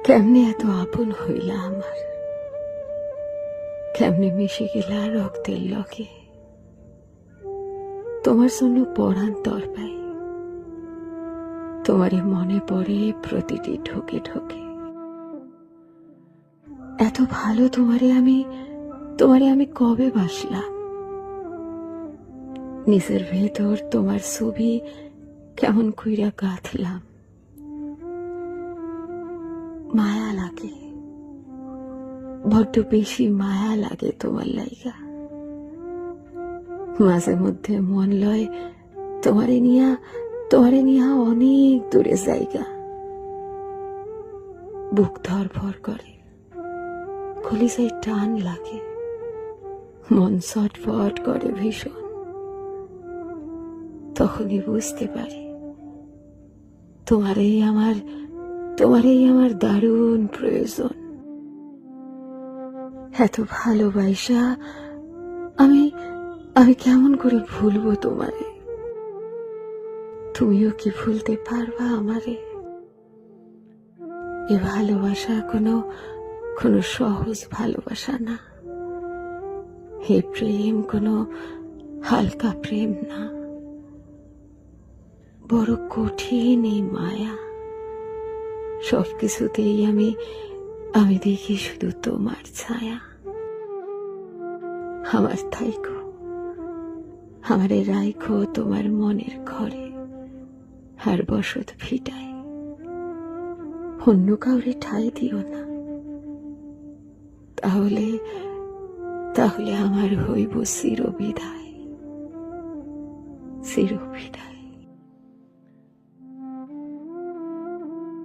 কেমনে এত আপন হইলা আমার, কেমনে মিশে গেলা রক্তের লগে। তোমার জন্য পরাণ তরপাই, তোমারে মনে পড়ে প্রতিটি ঢোকে ঢোকে। এত ভালো তোমারে আমি কবে বাসলাম। নিজের ভেতর তোমার ছবি কেমন কইরা গাঁথলাম। মায়া লাগে, বড্ড বেশি মায়া লাগে তোমার লাইগা। মাঝে মধ্যে মন লয় তোমারে নিয়া অনেক দূরে জায়গা। বুক ধরফর করে, কলিজায় টান লাগে, মন ছটফট করে ভীষণ। তখনই বুঝতে পারি তোমারই আমার দারুণ প্রয়োজন। এত ভালোবাসা আমি কেমন করে ভুলবো তোমারে। তুমিও কি ভুলতে পারবা আমারে? এ ভালোবাসা কোনো সহজ ভালোবাসা না। হে প্রেম কোনো হালকা প্রেম না, বড় কঠিন এই মায়া। সবকিছুতেই আমি দেখি শুধু তোমার ছায়া। আমার থাইকো, আমারে রাইখো তোমার মনের ঘরে, আর বসত ভিটায়। অন্য কাউরে ঠাঁই দিও না, তাহলে আমার হইব চিরবিদায়।